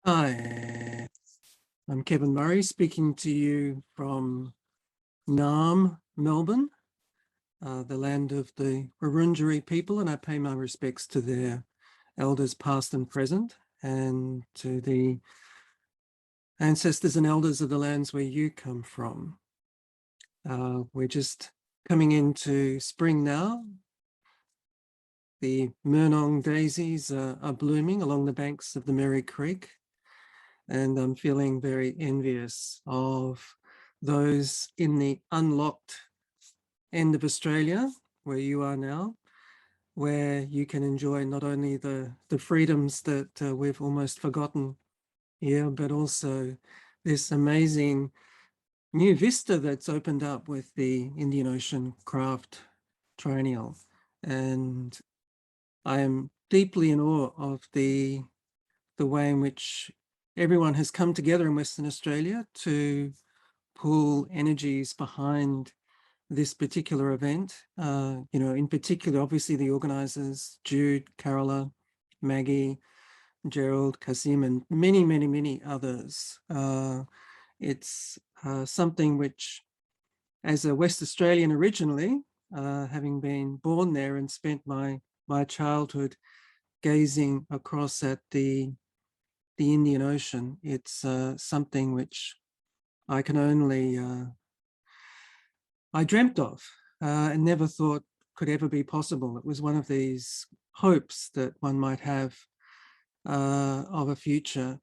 Hi, I'm Kevin Murray speaking to you from Naarm, Melbourne, the land of the Wurundjeri people, and I pay my respects to their elders past and present, and to the ancestors and elders of the lands where you come from. We're just coming into spring now. The Murnong daisies are blooming along the banks of the Merry Creek, and I'm feeling very envious of those in the unlocked end of Australia, where you are now, where you can enjoy not only the freedoms that we've almost forgotten here, but also this amazing new vista that's opened up with the Indian Ocean Craft Triennial. And I am deeply in awe of the way in which everyone has come together in Western Australia to pull energies behind this particular event. In particular, obviously the organisers, Jude, Carola, Maggie, Gerald, Kasim, and many, many, many others. It's something which, as a West Australian originally, having been born there and spent my childhood gazing across at the Indian Ocean, it's something which I can only, I dreamt of and never thought could ever be possible. It was one of these hopes that one might have of a future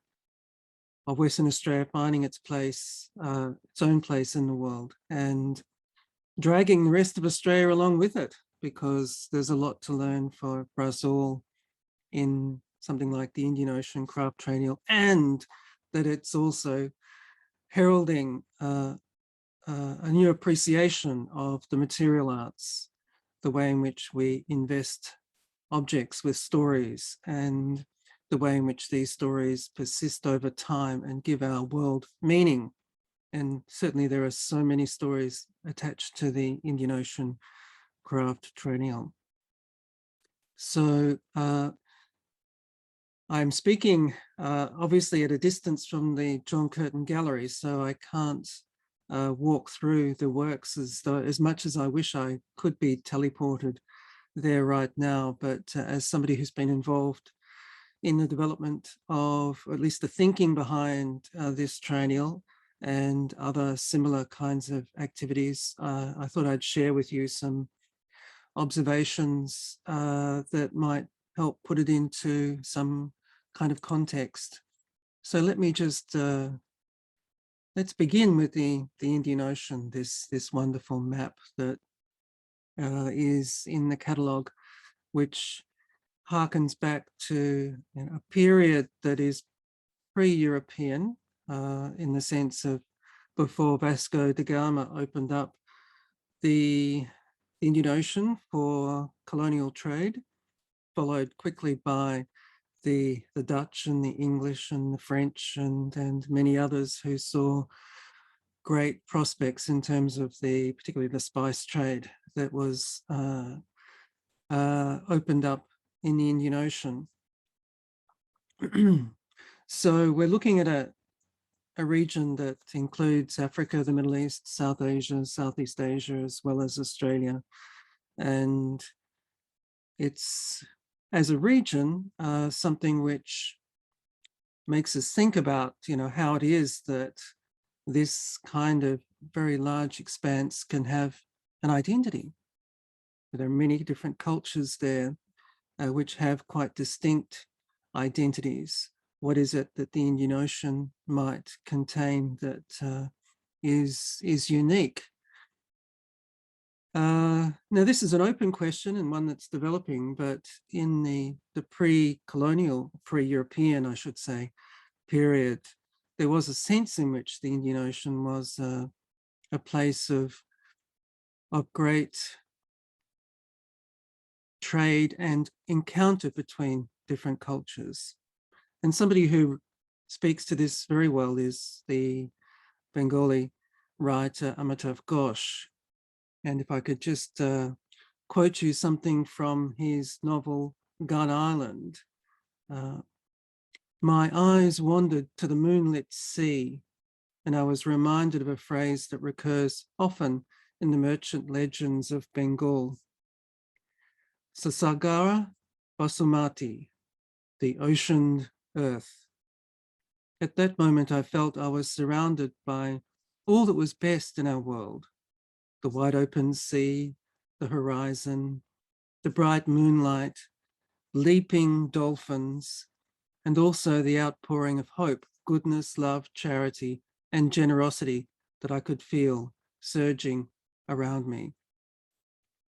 of Western Australia finding its place, its own place in the world, and dragging the rest of Australia along with it, because there's a lot to learn for us all in something like the Indian Ocean Craft Triennial, and that it's also heralding a new appreciation of the material arts, the way in which we invest objects with stories, and the way in which these stories persist over time and give our world meaning. And certainly there are so many stories attached to the Indian Ocean Craft Triennial. So I'm speaking obviously at a distance from the John Curtin Gallery, so I can't walk through the works as much as I wish I could be teleported there right now. But as somebody who's been involved in the development of, or at least the thinking behind this triennial and other similar kinds of activities, I thought I'd share with you some observations that might help put it into some kind of context. So let me just, let's begin with the Indian Ocean, this wonderful map that is in the catalogue, which harkens back to a period that is pre-European in the sense of before Vasco da Gama opened up the Indian Ocean for colonial trade, followed quickly by the Dutch and the English and the French and many others who saw great prospects in terms of particularly the spice trade that was opened up in the Indian Ocean. So we're looking at a region that includes Africa, the Middle East, South Asia, Southeast Asia, as well as Australia. And it's, as a region, something which makes us think about, how it is that this kind of very large expanse can have an identity. There are many different cultures there which have quite distinct identities. What is it that the Indian Ocean might contain that is unique? Now, this is an open question and one that's developing, but in the pre-colonial, pre-European, I should say, period, there was a sense in which the Indian Ocean was a place of great trade and encounter between different cultures. And somebody who speaks to this very well is the Bengali writer Amitav Ghosh. And if I could just quote you something from his novel Gun Island. my eyes wandered to the moonlit sea, and I was reminded of a phrase that recurs often in the merchant legends of Bengal. Sasagara Basumati, the ocean earth. At that moment, I felt I was surrounded by all that was best in our world: the wide open sea, the horizon, the bright moonlight, leaping dolphins, and also the outpouring of hope, goodness, love, charity, and generosity that I could feel surging around me.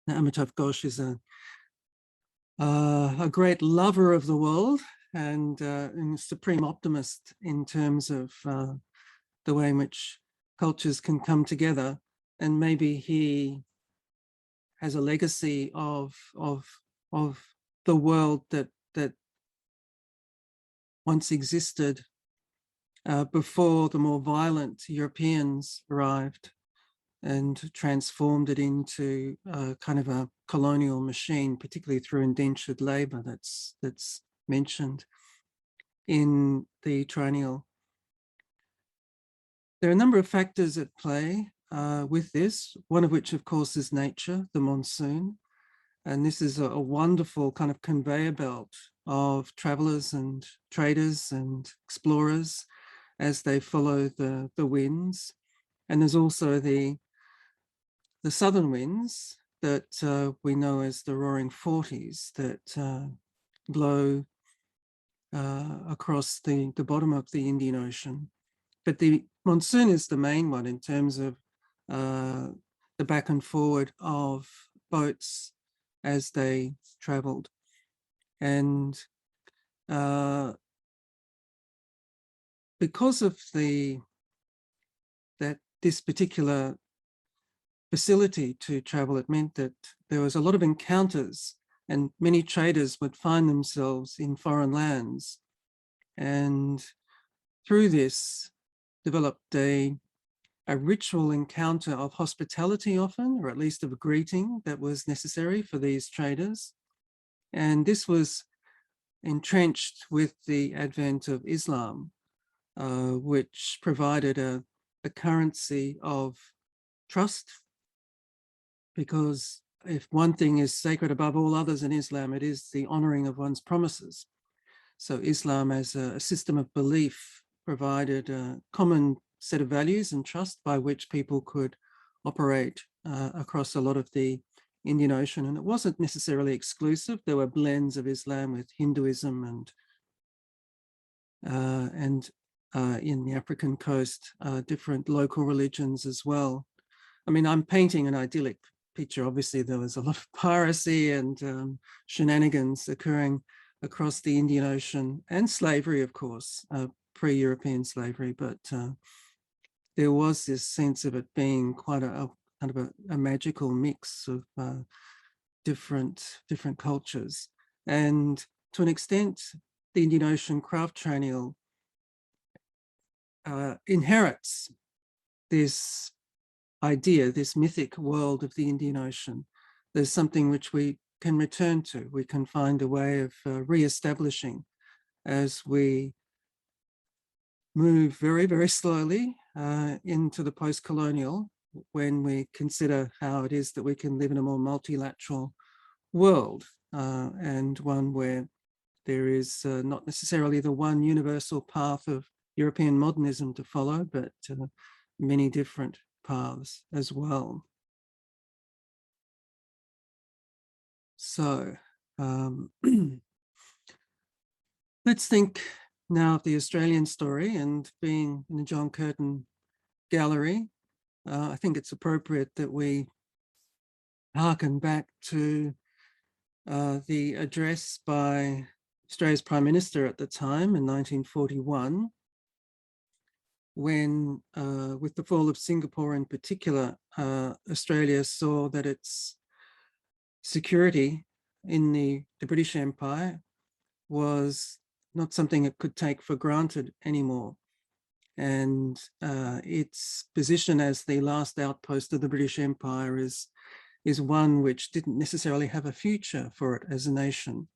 Now, Amitav Ghosh is a great lover of the world and a supreme optimist in terms of the way in which cultures can come together. And maybe he has a legacy of the world that once existed before the more violent Europeans arrived and transformed it into kind of a colonial machine, particularly through indentured labor that's mentioned in the Triennial. There are a number of factors at play with this, one of which, of course, is nature, the monsoon. And this is a wonderful kind of conveyor belt of travelers and traders and explorers as they follow the winds. And there's also the southern winds that we know as the Roaring Forties that blow across the bottom of the Indian Ocean. But the monsoon is the main one in terms of the back and forward of boats as they traveled. And because of this particular facility to travel, it meant that there was a lot of encounters, and many traders would find themselves in foreign lands. And through this developed a ritual encounter of hospitality often, or at least of a greeting that was necessary for these traders. And this was entrenched with the advent of Islam, which provided a currency of trust, because if one thing is sacred above all others in Islam, it is the honoring of one's promises. So Islam as a system of belief provided a common set of values and trust by which people could operate across a lot of the Indian Ocean. And it wasn't necessarily exclusive. There were blends of Islam with Hinduism and in the African coast, different local religions as well. I mean, I'm painting an idyllic picture. Obviously, there was a lot of piracy and shenanigans occurring across the Indian Ocean, and slavery, of course, pre-European slavery, but there was this sense of it being quite a kind of a magical mix of different cultures. And to an extent, the Indian Ocean Craft Triennial inherits this idea, this mythic world of the Indian Ocean. There's something which we can return to. We can find a way of re-establishing as we move very, very slowly into the post-colonial, when we consider how it is that we can live in a more multilateral world, and one where there is not necessarily the one universal path of European modernism to follow, but many different paths as well. So let's think now of the Australian story, and being in the John Curtin Gallery, I think it's appropriate that we harken back to the address by Australia's Prime Minister at the time in 1941, when, with the fall of Singapore in particular, Australia saw that its security in the British Empire was not something it could take for granted anymore. And its position as the last outpost of the British Empire is one which didn't necessarily have a future for it as a nation.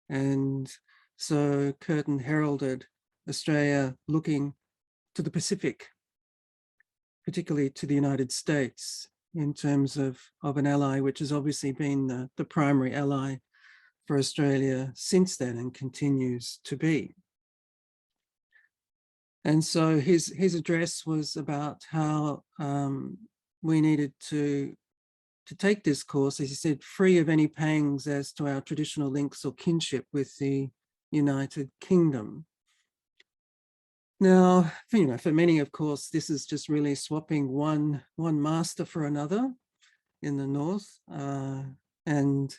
And So Curtin heralded Australia looking to the Pacific, particularly to the United States, in terms of an ally, which has obviously been the primary ally for Australia since then and continues to be. And so his address was about how we needed to take this course, as he said, free of any pangs as to our traditional links or kinship with the United Kingdom. Now, for many, of course, this is just really swapping one master for another in the north, and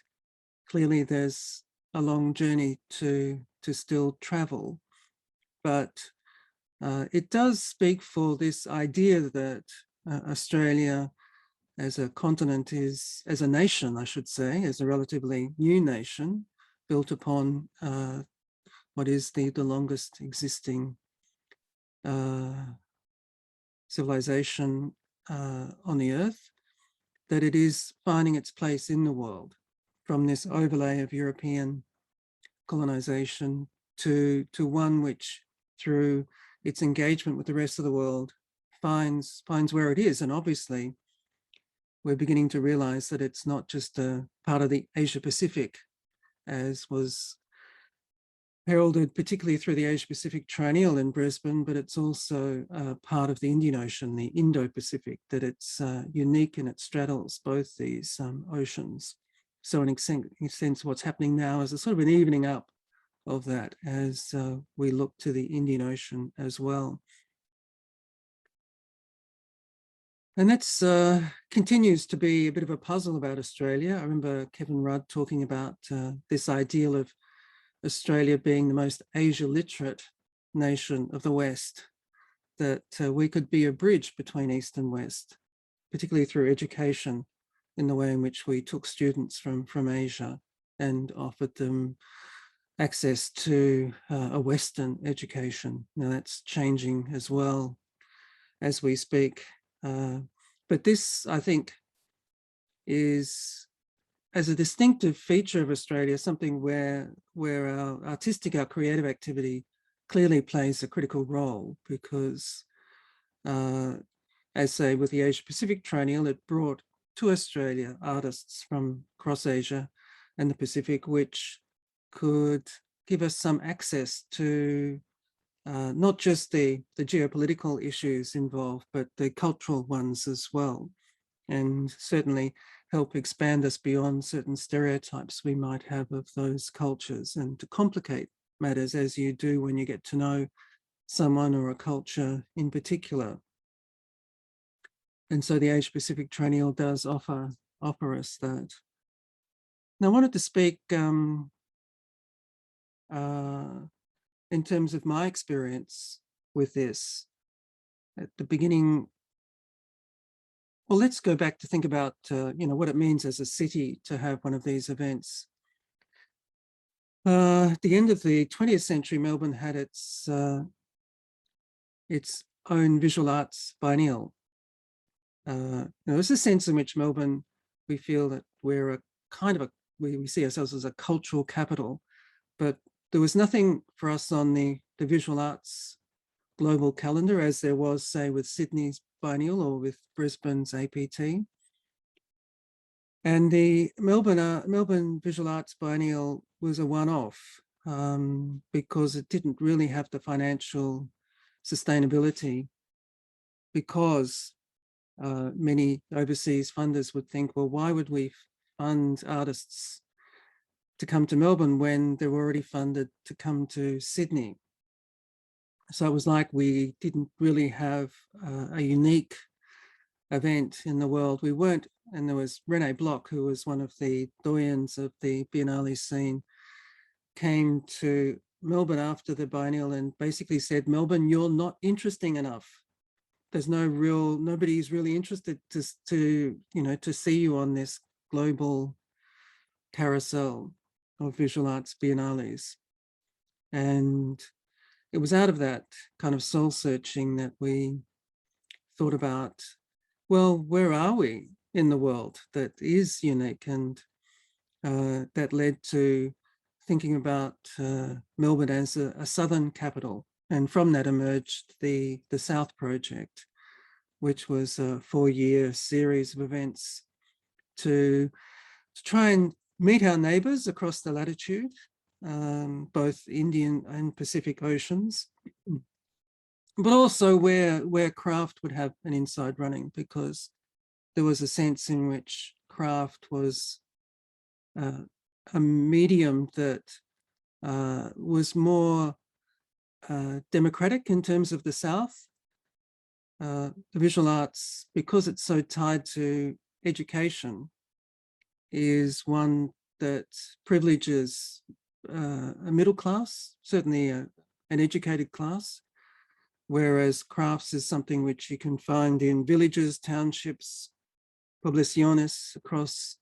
clearly there's a long journey to still travel, but it does speak for this idea that Australia as a continent as a nation, I should say, as a relatively new nation built upon what is the longest existing civilization on the earth, that it is finding its place in the world from this overlay of European colonization to one which, through its engagement with the rest of the world, finds where it is. And obviously, we're beginning to realize that it's not just a part of the Asia Pacific, as was heralded particularly through the Asia Pacific Triennial in Brisbane, but it's also part of the Indian Ocean, the Indo-Pacific, that it's unique and it straddles both these oceans. So in a sense, what's happening now is a sort of an evening up of that as we look to the Indian Ocean as well. And that's continues to be a bit of a puzzle about Australia. I remember Kevin Rudd talking about this ideal of Australia being the most Asia literate nation of the West, that we could be a bridge between East and West, particularly through education, in the way in which we took students from Asia and offered them access to a Western education. Now that's changing as well as we speak. But this, I think, is, as a distinctive feature of Australia, something where our artistic, our creative activity clearly plays a critical role, because as say with the Asia Pacific Triennial, it brought to Australia artists from across Asia and the Pacific, which could give us some access to not just the geopolitical issues involved, but the cultural ones as well, and certainly help expand us beyond certain stereotypes we might have of those cultures, and to complicate matters as you do when you get to know someone or a culture in particular. And so the Asia Pacific Triennial does offer us that. Now I wanted to speak in terms of my experience with this. At the beginning, well, let's go back to think about what it means as a city to have one of these events. At the end of the 20th century, Melbourne had its own visual arts biennial. There's a sense in which Melbourne, we feel that we're a kind of we see ourselves as a cultural capital, but there was nothing for us on the visual arts global calendar as there was, say, with Sydney's biennial or with Brisbane's APT. And the Melbourne Visual Arts Biennial was a one-off because it didn't really have the financial sustainability, because many overseas funders would think, well, why would we fund artists to come to Melbourne when they're already funded to come to Sydney? So it was like we didn't really have a unique event in the world. We weren't, and there was René Bloch, who was one of the doyens of the Biennale scene, came to Melbourne after the biennial and basically said, Melbourne, you're not interesting enough. There's nobody's really interested to see you on this global carousel of visual arts biennales. And it was out of that kind of soul searching that we thought about, well, where are we in the world that is unique? And that led to thinking about Melbourne as a southern capital. And from that emerged the South Project, which was a 4-year series of events to try and meet our neighbours across the latitude, both Indian and Pacific Oceans, but also where craft would have an inside running, because there was a sense in which craft was a medium that was more democratic in terms of the South. The visual arts, because it's so tied to education, is one that privileges a middle class, certainly an educated class, whereas crafts is something which you can find in villages, townships, poblaciones across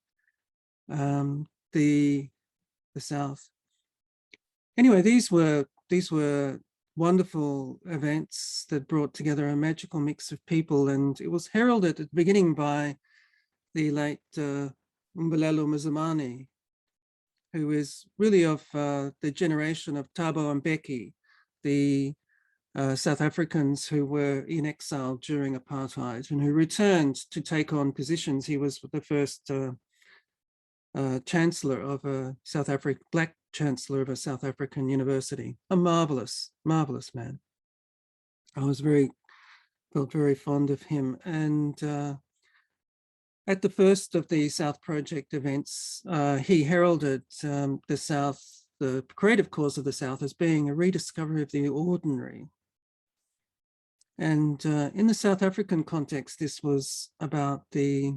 the South. Anyway, these were wonderful events that brought together a magical mix of people, and it was heralded at the beginning by the late Mbulelo Mzimane, who is really of the generation of Thabo and Mbeki, the South Africans who were in exile during apartheid and who returned to take on positions. He was the first chancellor of a black chancellor of a South African university. A marvelous, marvelous man. I felt very fond of him. And at the first of the South Project events, he heralded the South, the creative cause of the South, as being a rediscovery of the ordinary. And in the South African context, this was about the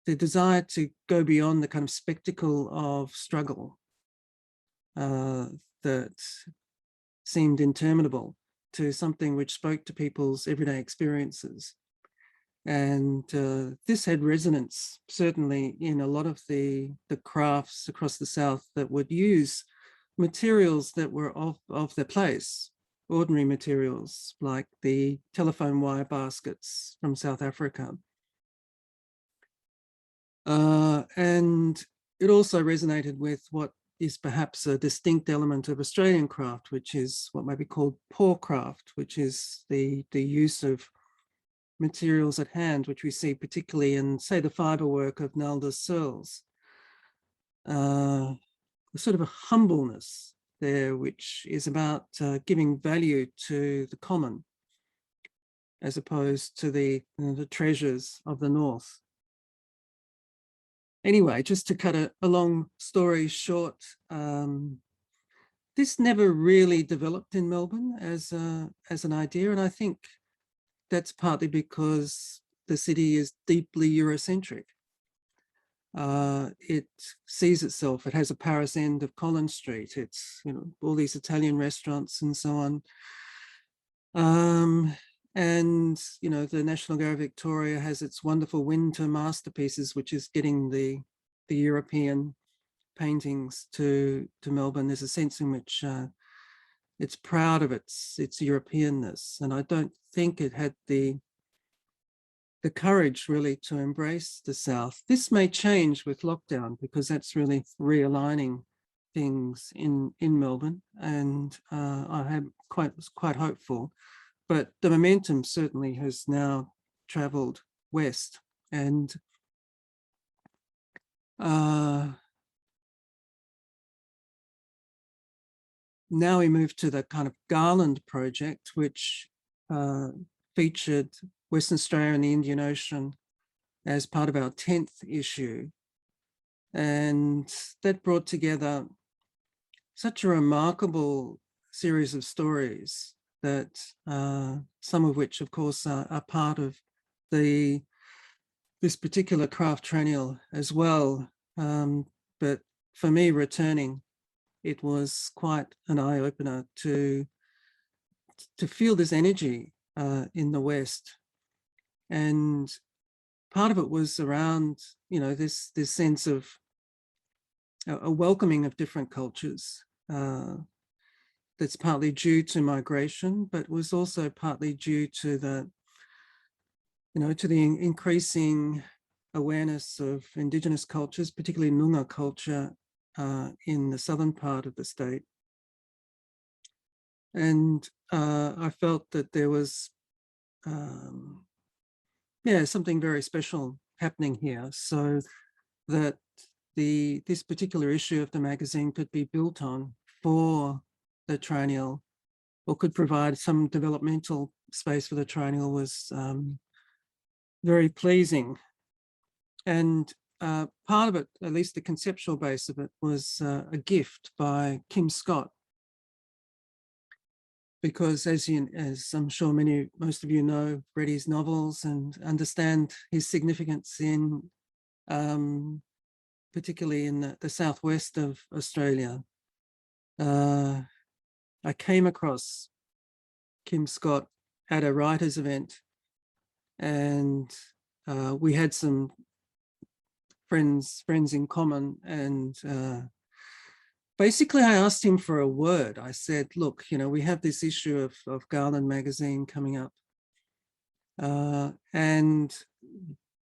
desire to go beyond the kind of spectacle of struggle that seemed interminable to something which spoke to people's everyday experiences. And this had resonance, certainly, in a lot of the crafts across the South that would use materials that were of their place, ordinary materials like the telephone wire baskets from South Africa. And it also resonated with what is perhaps a distinct element of Australian craft, which is what might be called poor craft, which is the use of materials at hand, which we see particularly in, say, the fibre work of Nalda Searles. A sort of a humbleness there, which is about giving value to the common, as opposed to the treasures of the North. Anyway, just to cut a long story short, this never really developed in Melbourne as an idea, and I think that's partly because the city is deeply Eurocentric. It sees itself, it has a Paris end of Collins Street, it's, all these Italian restaurants and so on. And, the National Gallery of Victoria has its wonderful winter masterpieces, which is getting the European paintings to Melbourne. There's a sense in which it's proud of its Europeanness, and I don't think it had the courage really to embrace the South. This may change with lockdown, because that's really realigning things in Melbourne, and I was quite hopeful. But the momentum certainly has now travelled west, and now we move to the kind of Garland Project, which featured Western Australia and the Indian Ocean as part of our 10th issue. And that brought together such a remarkable series of stories that some of which, of course, are part of this particular craft triennial as well. But for me, returning, it was quite an eye-opener to feel this energy in the West. And part of it was around, this sense of a welcoming of different cultures. That's partly due to migration, but was also partly due to the increasing awareness of Indigenous cultures, particularly Noongar culture in the southern part of the state. And I felt that there was, something very special happening here, so that this particular issue of the magazine could be built on for the triennial, or could provide some developmental space for the triennial, was very pleasing. And part of it, at least the conceptual base of it, was a gift by Kim Scott, because as I'm sure most of you know, read his novels and understand his significance in, particularly in the southwest of Australia. I came across Kim Scott at a writers' event, and we had some friends in common, and basically I asked him for a word. I said, look, we have this issue of Garland Magazine coming up, and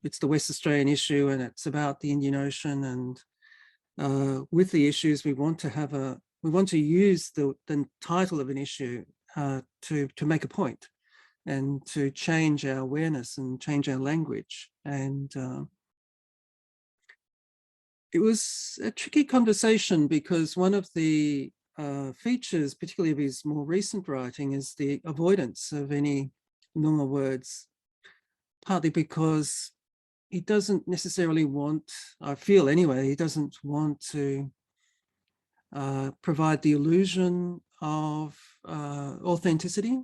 it's the West Australian issue, and it's about the Indian Ocean, and with the issues we want to use the title of an issue to make a point and to change our awareness and change our language. And it was a tricky conversation, because one of the features, particularly of his more recent writing, is the avoidance of any Noongar words, partly because he doesn't necessarily want, I feel anyway, he doesn't want to provide the illusion of authenticity,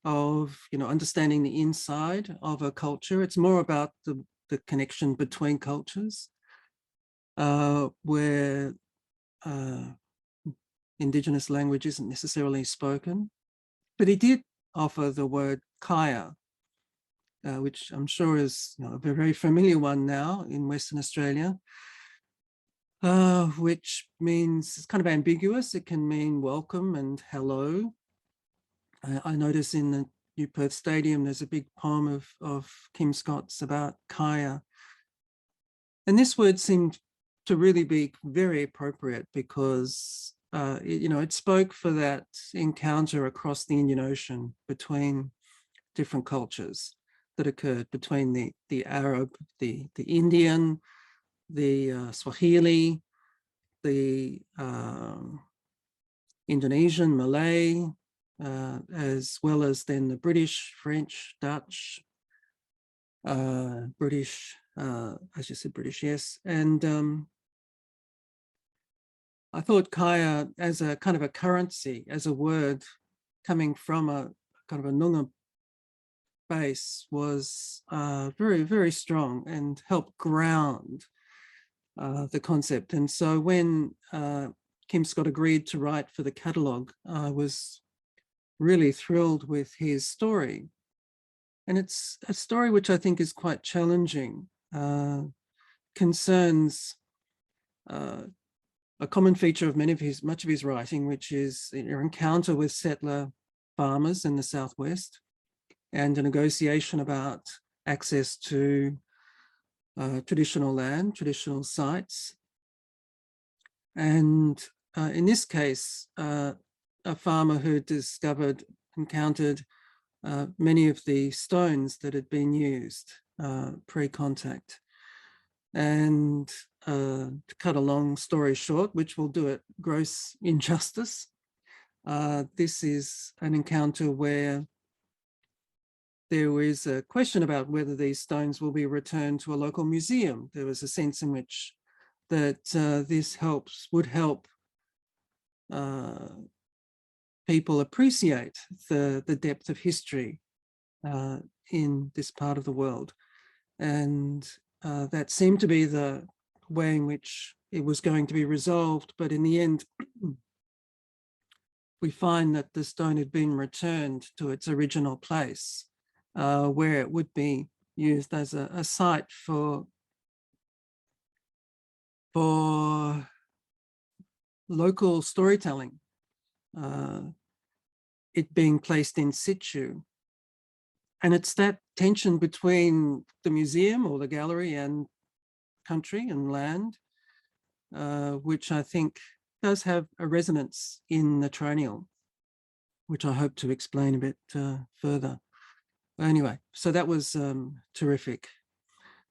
of understanding the inside of a culture. It's more about the connection between cultures, where Indigenous language isn't necessarily spoken. But he did offer the word kaya, which I'm sure is a very familiar one now in Western Australia, which means, it's kind of ambiguous. It can mean welcome and hello. I notice in the New Perth Stadium, there's a big poem of Kim Scott's about kaya. And this word seemed to really be very appropriate, because it spoke for that encounter across the Indian Ocean between different cultures that occurred, between the Arab, the Indian, the Swahili, the Indonesian, Malay, as well as then the British, French, Dutch, British, as you said, British, yes. And I thought kaya as a kind of a currency, as a word coming from a kind of a Noongar base, was very, very strong and helped ground the concept. And so when Kim Scott agreed to write for the catalogue, I was really thrilled with his story. And it's a story which I think is quite challenging, concerns a common feature of much of his writing, which is your encounter with settler farmers in the southwest, and a negotiation about access to traditional land, traditional sites. And in this case, a farmer who encountered many of the stones that had been used pre-contact. And to cut a long story short, which will do it gross injustice, this is an encounter where there is a question about whether these stones will be returned to a local museum. There was a sense in which that this would help people appreciate the depth of history in this part of the world. And that seemed to be the way in which it was going to be resolved. But in the end, we find that the stone had been returned to its original place, where it would be used as a site for local storytelling, it being placed in situ. And it's that tension between the museum or the gallery and country and land which I think does have a resonance in the triennial, which I hope to explain a bit further. Anyway, so that was terrific.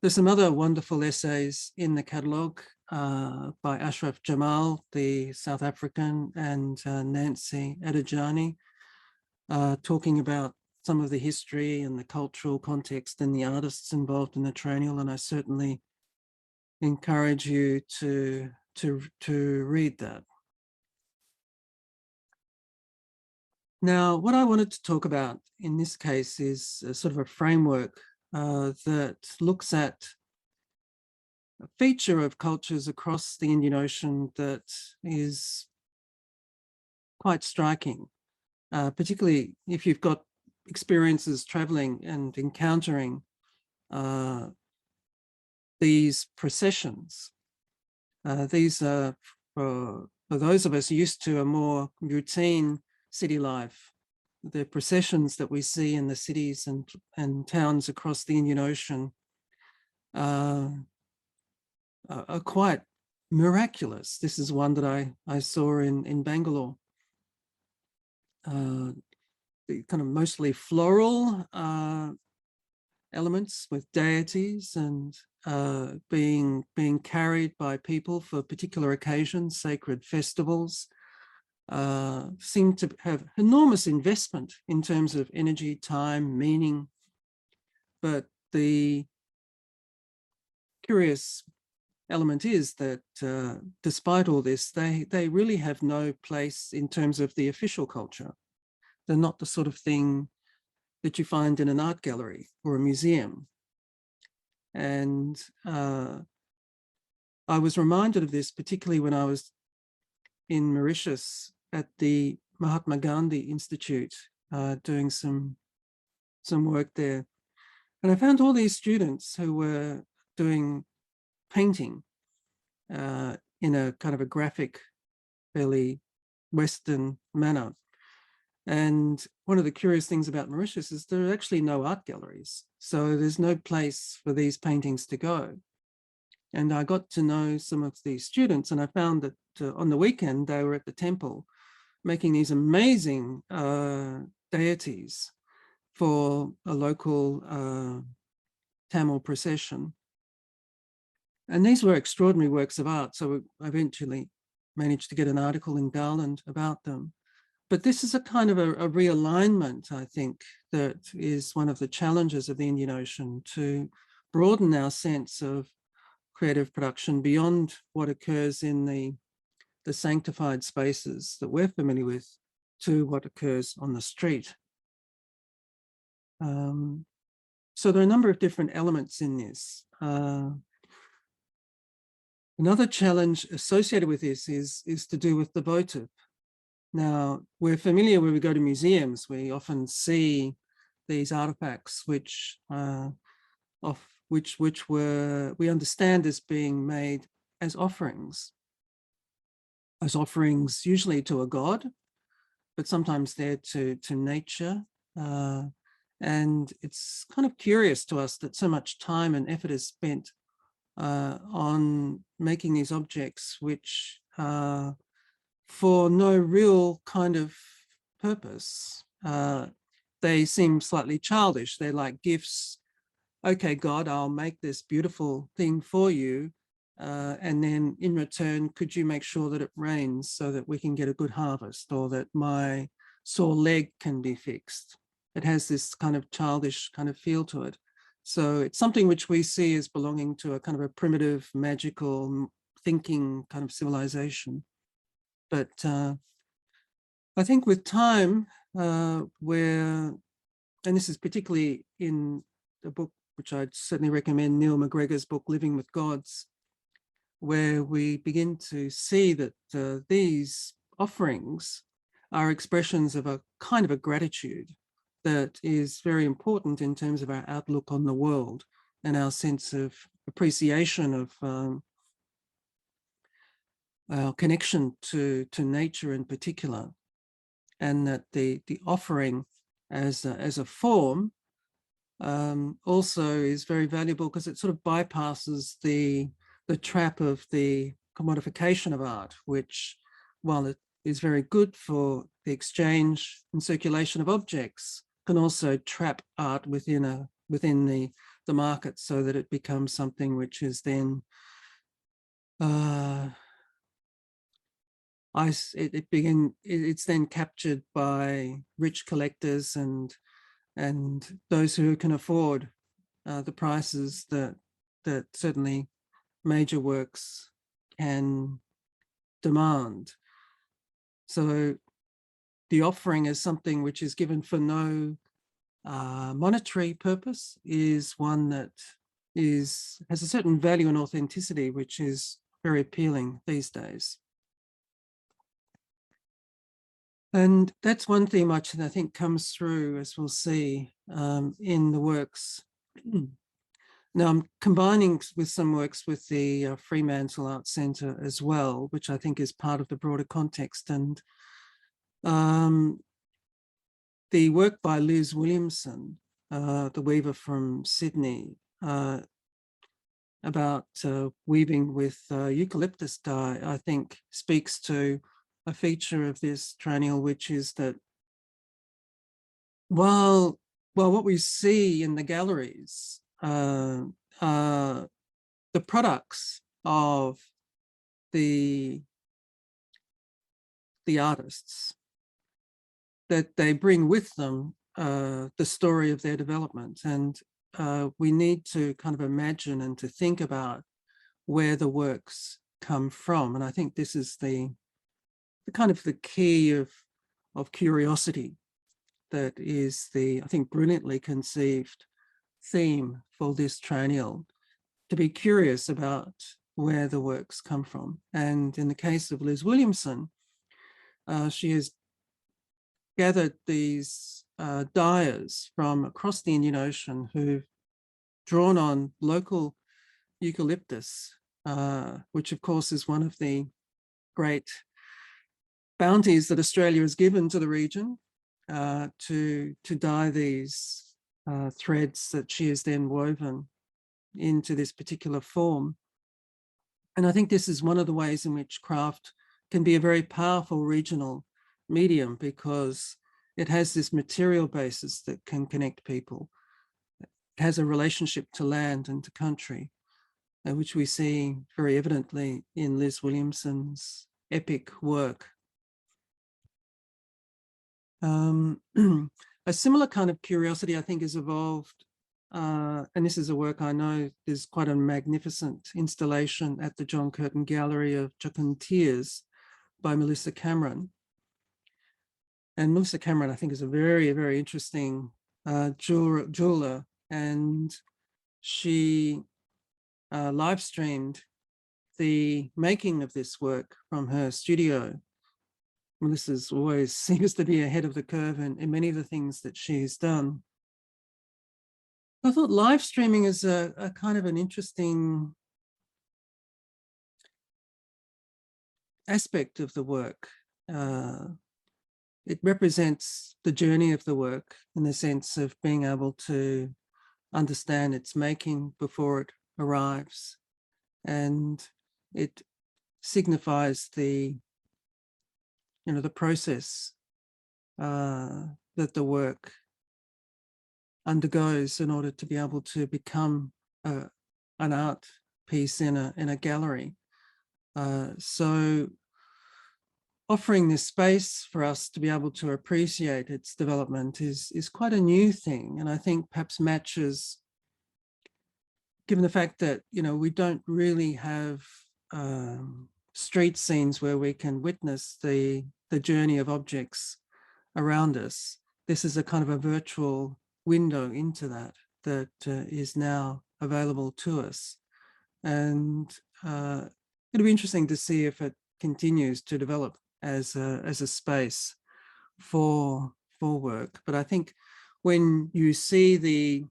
There's some other wonderful essays in the catalogue by Ashraf Jamal, the South African, and Nancy Adejani, talking about some of the history and the cultural context and the artists involved in the triennial. And I certainly encourage you to read that. Now, what I wanted to talk about in this case is a sort of a framework that looks at a feature of cultures across the Indian Ocean that is quite striking, particularly if you've got experiences traveling and encountering these processions. These are, for those of us used to a more routine city life, the processions that we see in the cities and towns across the Indian Ocean are quite miraculous. This is one that I saw in Bangalore. The kind of mostly floral elements with deities and being carried by people for particular occasions, sacred festivals, seem to have enormous investment in terms of energy, time, meaning. But the curious element is that despite all this, they really have no place in terms of the official culture. They're not the sort of thing that you find in an art gallery or a museum. And I was reminded of this, particularly when I was in Mauritius at the Mahatma Gandhi Institute, doing some work there. And I found all these students who were doing painting in a kind of a graphic, fairly Western manner. And one of the curious things about Mauritius is there are actually no art galleries. So there's no place for these paintings to go. And I got to know some of these students, and I found that on the weekend, they were at the temple making these amazing deities for a local Tamil procession. And these were extraordinary works of art. So I eventually managed to get an article in Garland about them. But this is a kind of a realignment, I think, that is one of the challenges of the Indian Ocean, to broaden our sense of creative production beyond what occurs in the sanctified spaces that we're familiar with to what occurs on the street. So there are a number of different elements in this. Another challenge associated with this is to do with the votive. Now, we're familiar when we go to museums, we often see these artifacts which we understand as being made as offerings usually to a god, but sometimes they're to nature. And it's kind of curious to us that so much time and effort is spent on making these objects which for no real kind of purpose. They seem slightly childish. They're like gifts. Okay, God, I'll make this beautiful thing for you. And then in return, could you make sure that it rains so that we can get a good harvest, or that my sore leg can be fixed? It has this kind of childish kind of feel to it. So it's something which we see as belonging to a kind of a primitive, magical, thinking kind of civilization. But I think with time, and this is particularly in the book, which I'd certainly recommend, Neil McGregor's book, Living with Gods, where we begin to see that these offerings are expressions of a kind of a gratitude that is very important in terms of our outlook on the world and our sense of appreciation of our connection to nature in particular, and that the offering as a form also is very valuable because it sort of bypasses the trap of the commodification of art, which, while it is very good for the exchange and circulation of objects, can also trap art within the market, so that it becomes something which is then it's then captured by rich collectors and those who can afford the prices that certainly major works can demand. So the offering is something which is given for no monetary purpose, is one that has a certain value and authenticity, which is very appealing these days. And that's one theme which I think comes through, as we'll see, in the works. Now, I'm combining with some works with the Fremantle Art Centre as well, which I think is part of the broader context. And the work by Liz Williamson, the weaver from Sydney, about weaving with eucalyptus dye, I think speaks to a feature of this triennial, which is that while what we see in the galleries are the products of the artists, that they bring with them the story of their development. And we need to kind of imagine and to think about where the works come from. And I think this is the kind of the key of curiosity that is I think, brilliantly conceived theme for this triennial, to be curious about where the works come from. And in the case of Liz Williamson, she has gathered these dyers from across the Indian Ocean who've drawn on local eucalyptus, which of course is one of the great bounties that Australia has given to the region, to dye these threads that she has then woven into this particular form. And I think this is one of the ways in which craft can be a very powerful regional medium, because it has this material basis that can connect people. It has a relationship to land and to country, which we see very evidently in Liz Williamson's epic work. A similar kind of curiosity, I think, has evolved, and this is a work I know there's quite a magnificent installation at the John Curtin Gallery of Chocolatiers by Melissa Cameron. And Melissa Cameron, I think, is a very, very interesting jeweler, and she live streamed the making of this work from her studio. Melissa's always seems to be ahead of the curve in many of the things that she's done. I thought live streaming is a kind of an interesting aspect of the work. It represents the journey of the work in the sense of being able to understand its making before it arrives, and it signifies the process that the work undergoes in order to be able to become an art piece in a gallery. So offering this space for us to be able to appreciate its development is quite a new thing, and I think perhaps matches, given the fact that we don't really have street scenes where we can witness the journey of objects around us. This is a kind of a virtual window into that is now available to us, and it'll be interesting to see if it continues to develop as a space for work. But I think when you see the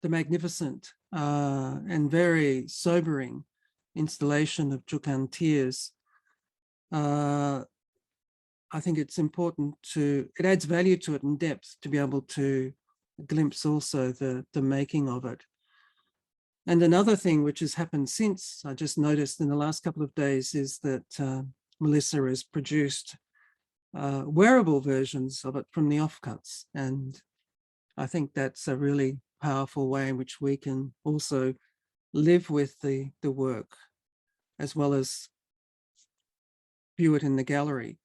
magnificent and very sobering installation of Chocolatiers, I think it's important it adds value to it and depth to be able to glimpse also the making of it. And another thing which has happened since, I just noticed in the last couple of days, is that Melissa has produced wearable versions of it from the offcuts. And I think that's a really powerful way in which we can also live with the work as well as view it in the gallery.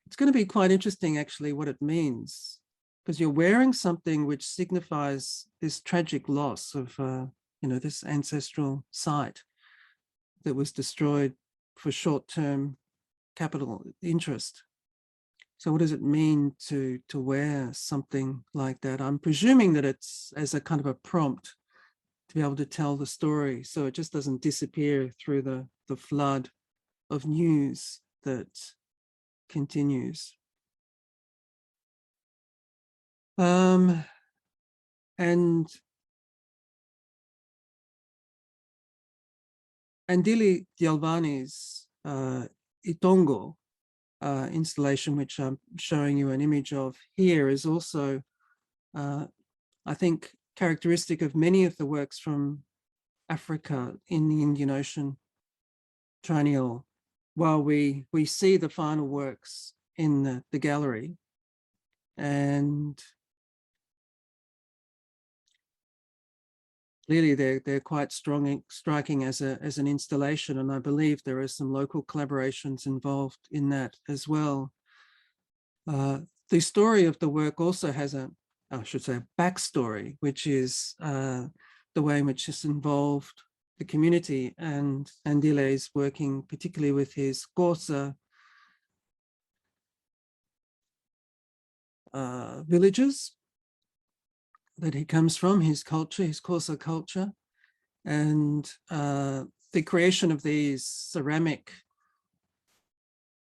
It's going to be quite interesting, actually, what it means, because you're wearing something which signifies this tragic loss of, this ancestral site that was destroyed for short-term capital interest. So what does it mean to wear something like that? I'm presuming that it's as a kind of a prompt to be able to tell the story, so it just doesn't disappear through the flood of news that continues. And Andili Gilbani's Itongo installation, which I'm showing you an image of here, is also, I think, characteristic of many of the works from Africa in the Indian Ocean Triennial. While we see the final works in the gallery, and clearly they're quite striking as an installation, and I believe there are some local collaborations involved in that as well. The story of the work also has a backstory, which is the way in which it's involved the community, and Andile is working particularly with his Xhosa villages that he comes from, his culture, his Xhosa culture, and the creation of these ceramic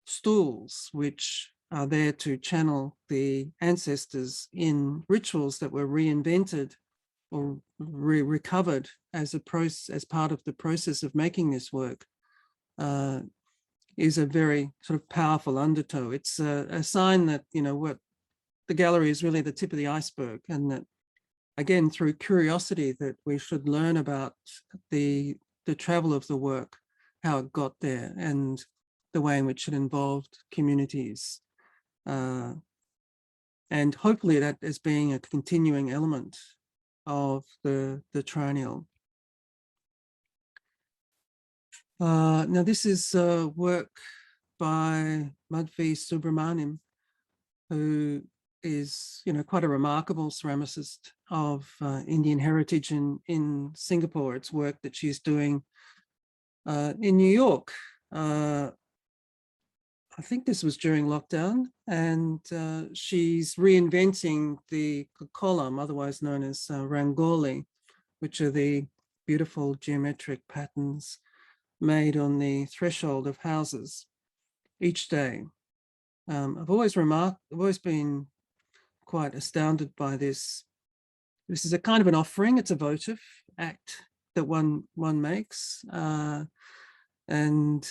stools, which are there to channel the ancestors in rituals that were reinvented or recovered as part of the process of making this work, is a very sort of powerful undertow. It's a sign that, what the gallery is really the tip of the iceberg, and that, again, through curiosity, that we should learn about the travel of the work, how it got there, and the way in which it involved communities. And hopefully that as being a continuing element of the triennial. Now this is work by Mudhi Subramanim, who is, quite a remarkable ceramicist of Indian heritage in Singapore. It's work that she's doing in New York. I think this was during lockdown, and she's reinventing the column, otherwise known as Rangoli, which are the beautiful geometric patterns made on the threshold of houses each day. I've always been quite astounded by this. This is a kind of an offering. It's a votive act that one makes, and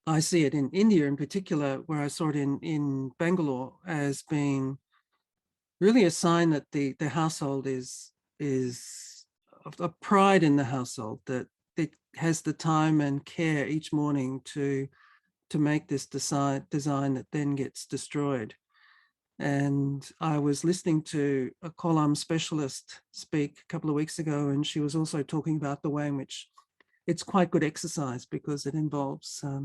I see it in India in particular, where I saw it in Bangalore, as being really a sign that the household is a pride in the household, that it has the time and care each morning to make this design that then gets destroyed. And I was listening to a column specialist speak a couple of weeks ago, and she was also talking about the way in which it's quite good exercise, because it involves a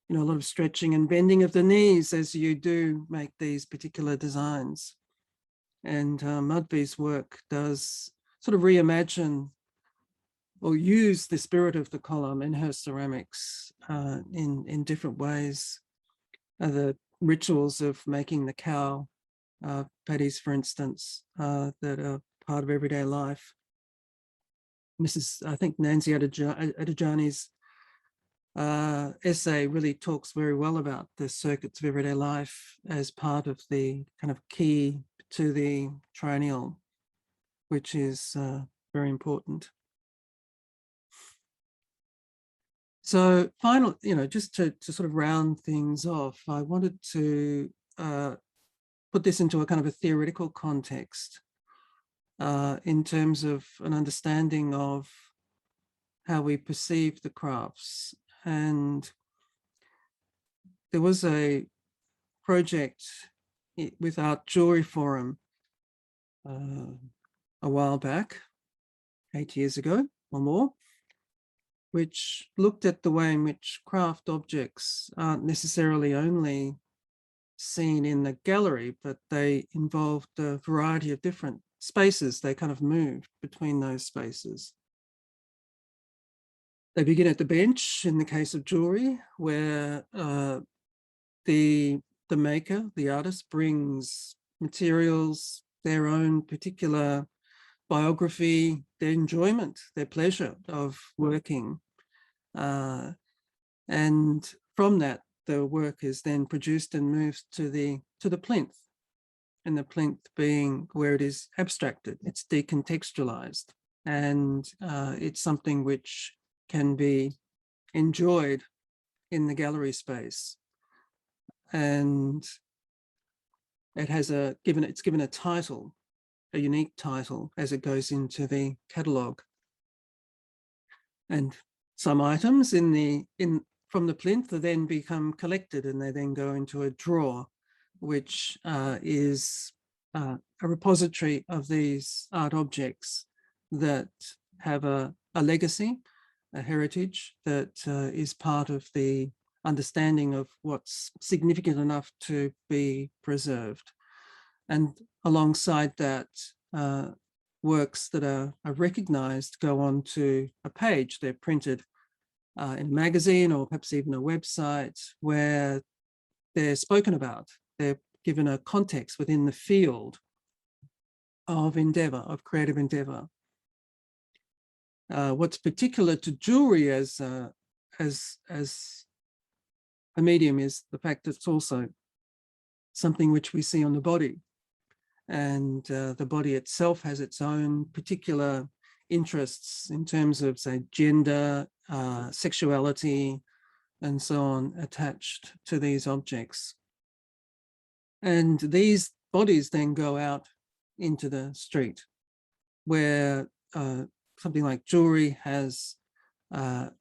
lot of stretching and bending of the knees as you do make these particular designs. And Mudvi's work does sort of reimagine or use the spirit of the column in her ceramics in different ways. The rituals of making the cow patties, for instance, that are part of everyday life. I think Nancy Adejani's essay really talks very well about the circuits of everyday life as part of the kind of key to the triennial, which is very important. So final, just to sort of round things off, I wanted to put this into a kind of a theoretical context. in terms of an understanding of how we perceive the crafts. And there was a project with Art Jewelry Forum a while back, 8 years ago or more, which looked at the way in which craft objects aren't necessarily only seen in the gallery, but they involved a variety of different spaces. They kind of moved between those spaces. They begin at the bench in the case of jewelry, where the maker, the artist, brings materials, their own particular biography, their enjoyment, their pleasure of working. And from that, the work is then produced and moves to the plinth, and the plinth being where it is abstracted, it's decontextualized, and it's something which can be enjoyed in the gallery space. And it has it's given a title, a unique title, as it goes into the catalogue. And some items from the plinth then become collected, and they then go into a drawer, which is a repository of these art objects that have a legacy, a heritage that is part of the understanding of what's significant enough to be preserved. And alongside that, works that are recognized go on to a page. They're printed in a magazine or perhaps even a website where they're spoken about. They're given a context within the field of endeavor, of creative endeavor. What's particular to jewelry as a medium is the fact that it's also something which we see on the body. And the body itself has its own particular interests in terms of, say, gender, sexuality, and so on, attached to these objects. And these bodies then go out into the street, where something like jewelry has an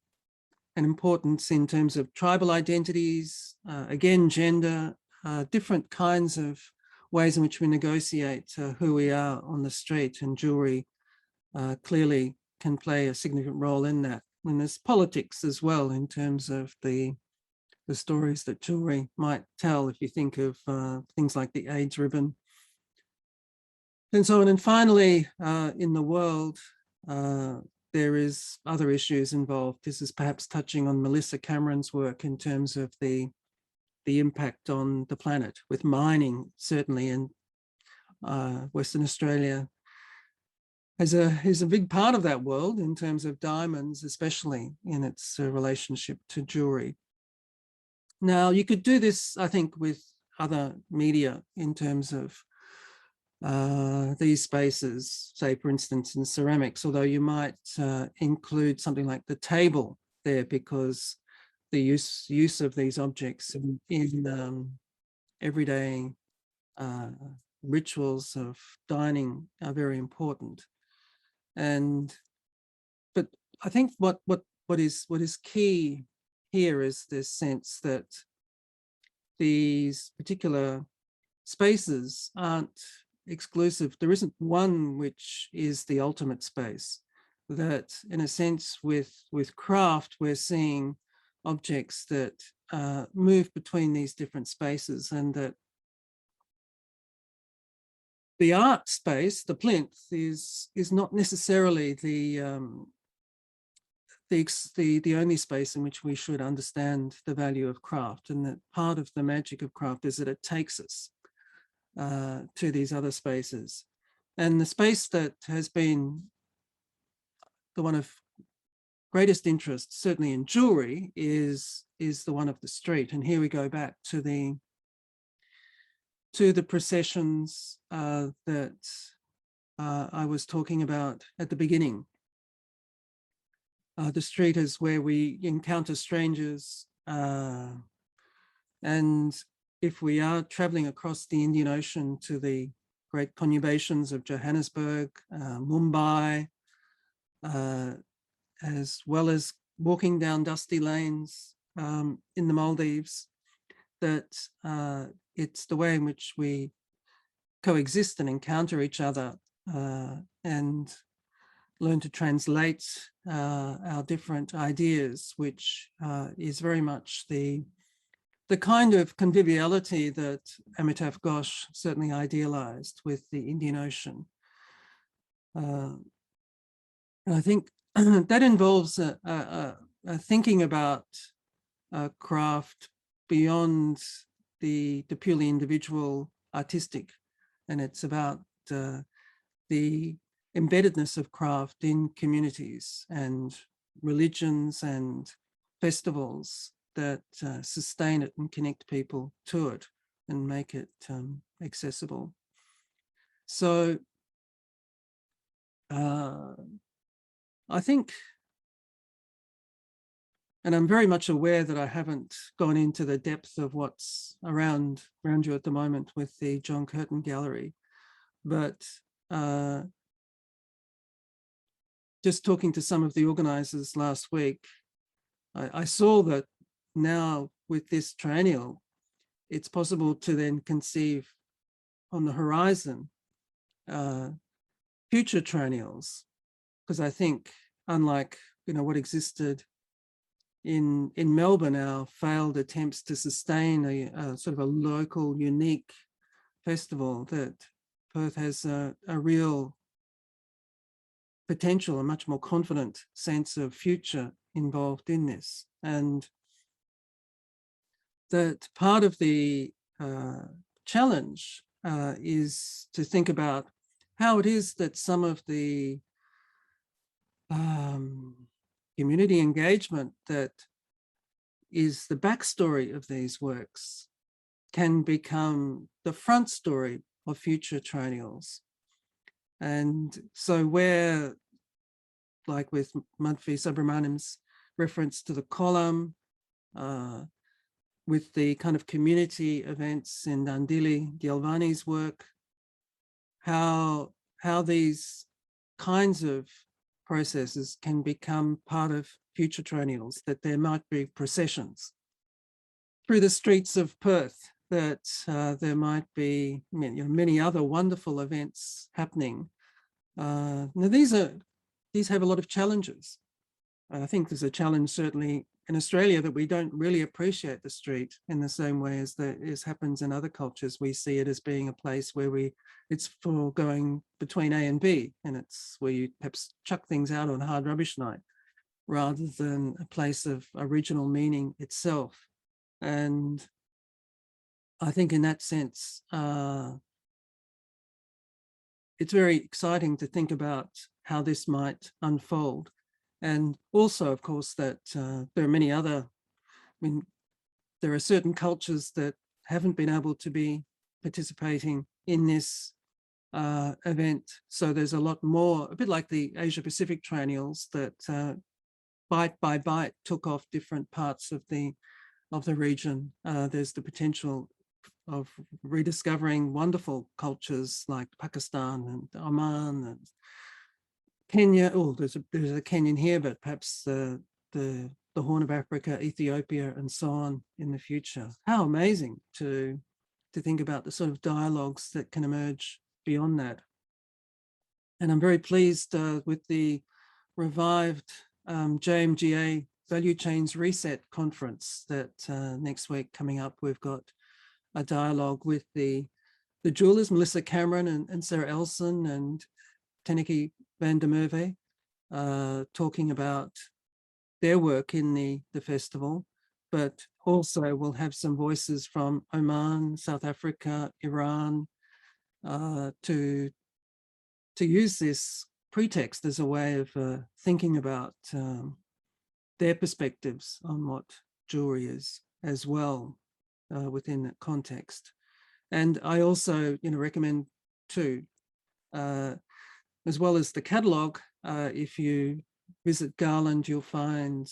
importance in terms of tribal identities, again, gender, different kinds of ways in which we negotiate who we are on the street, and jewelry clearly can play a significant role in that. And there's politics as well in terms of the stories that jewelry might tell, if you think of things like the AIDS ribbon and so on. And finally, in the world, there is other issues involved. This is perhaps touching on Melissa Cameron's work in terms of the impact on the planet, with mining, certainly in Western Australia is a big part of that world in terms of diamonds, especially in its relationship to jewelry. Now, you could do this, I think, with other media in terms of these spaces, say, for instance, in ceramics, although you might include something like the table there, because the use of these objects in everyday rituals of dining are very important. But I think what is key here is this sense that these particular spaces aren't exclusive. There isn't one which is the ultimate space. That, in a sense, with craft, we're seeing objects that move between these different spaces, and that the art space, the plinth, is not necessarily the only space in which we should understand the value of craft, and that part of the magic of craft is that it takes us to these other spaces. And the space that has been the one of greatest interest, certainly in jewelry, is the one of the street. And here we go back to the processions that I was talking about at the beginning. The street is where we encounter strangers, and if we are traveling across the Indian Ocean to the great conurbations of Johannesburg, Mumbai, as well as walking down dusty lanes in the Maldives, that it's the way in which we coexist and encounter each other and learn to translate our different ideas, which is very much the kind of conviviality that Amitav Ghosh certainly idealized with the Indian Ocean. And I think that involves thinking about craft beyond the purely individual artistic, and it's about the embeddedness of craft in communities and religions and festivals that sustain it and connect people to it and make it accessible. So I think, and I'm very much aware that I haven't gone into the depth of what's around you at the moment with the John Curtin Gallery, but just talking to some of the organisers last week, I saw that now with this triennial, it's possible to then conceive on the horizon future triennials, because I think, unlike what existed in Melbourne, our failed attempts to sustain a sort of a local, unique festival, that Perth has a real potential, a much more confident sense of future involved in this. And that part of the challenge is to think about how it is that some of the community engagement that is the backstory of these works can become the front story of future triennials. And so where, like with Mudhi Subramanim's reference to the column, with the kind of community events in Dandili, Gilbani's work, how these kinds of processes can become part of future triennials, that there might be processions through the streets of Perth, that there might be many other wonderful events happening. Now these have a lot of challenges. I think there's a challenge certainly in Australia that we don't really appreciate the street in the same way as happens in other cultures. We see it as being a place where it's for going between A and B, and it's where you perhaps chuck things out on hard rubbish night, rather than a place of original meaning itself. And I think in that sense, it's very exciting to think about how this might unfold. And also, of course, that there are many other, there are certain cultures that haven't been able to be participating in this event. So there's a lot more, a bit like the Asia Pacific triennials, that bite by bite took off different parts of the region. There's the potential of rediscovering wonderful cultures like Pakistan and Oman and Kenya. Oh, there's a Kenyan here, but perhaps the Horn of Africa, Ethiopia, and so on in the future. How amazing to think about the sort of dialogues that can emerge beyond that. And I'm very pleased with the revived JMGA Value Chains Reset Conference that next week coming up. We've got a dialogue with the jewelers, Melissa Cameron and Sarah Elson and Teneke van der Merwe, talking about their work in the festival, but also we'll have some voices from Oman, South Africa, Iran, to use this pretext as a way of thinking about their perspectives on what jewelry is as well within that context. And I also recommend too, as well as the catalogue, if you visit Garland, you'll find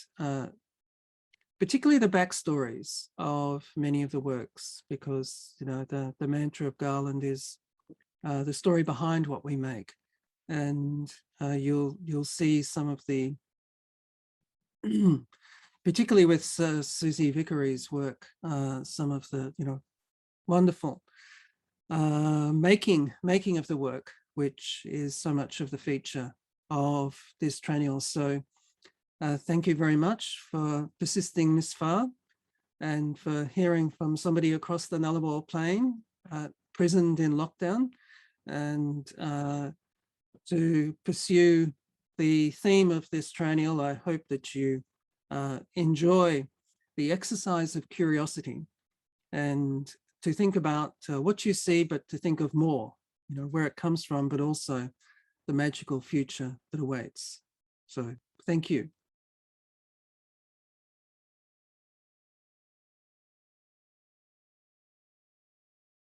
particularly the backstories of many of the works, because the mantra of Garland is the story behind what we make. And you'll see some of the, particularly with Susie Vickery's work, some of the, wonderful making of the work, which is so much of the feature of this triennial. So thank you very much for persisting this far and for hearing from somebody across the Nullarbor Plain, prisoned in lockdown, and to pursue the theme of this triennial. I hope that you enjoy the exercise of curiosity and to think about what you see, but to think of more, where it comes from, but also the magical future that awaits. So thank you.